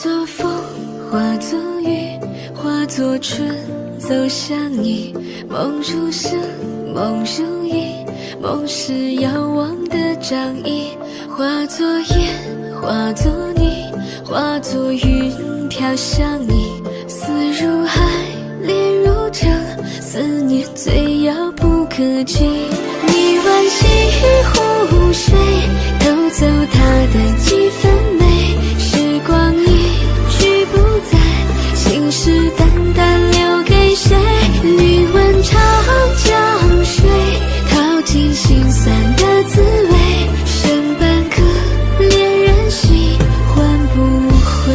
作风，化作雨，化作春，走向你。梦如诗，梦如影，梦是遥望的掌印。化作烟，化作泥，化作云飘向你。思如海，恋如城，思念最遥不可及。你挽起湖水，偷走它的几分美。时光一去不再，信誓旦旦留给谁？你问长江水，淘尽心酸的滋味。剩半颗恋人心，换不回。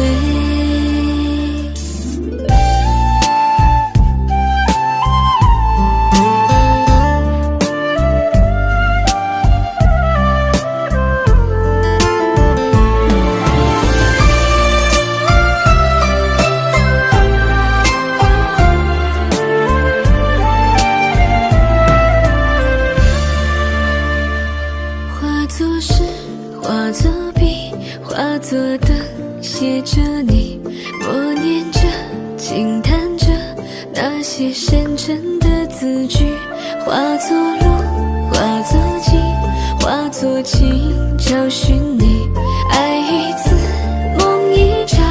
化作笔，化作灯，写着你，默念着，轻弹着那些深沉的字句。化作路，化作景，化作情，找寻你。爱一次，梦一场，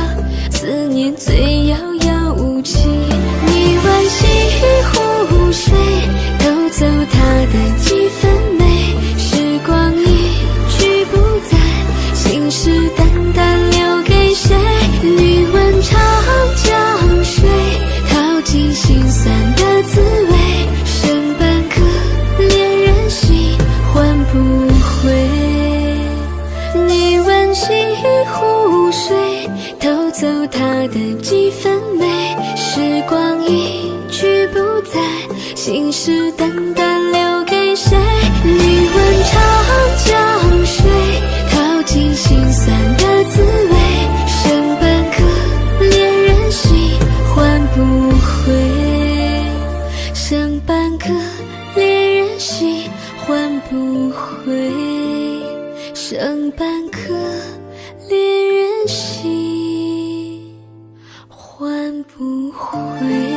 思念最遥遥无期。你挽起湖水，偷走它的几分美。时光一去不再，信誓旦旦留给谁？你问长江水，淘尽心酸的滋味。剩半颗恋人心，换不回。你挽起湖水，偷走它的几分美。时光一去不再，信誓旦旦留给谁？你问长江水，淘尽心酸的滋味。剩半颗恋人心，换不回。剩半颗恋人心，换不回。剩半颗恋人心，换不回。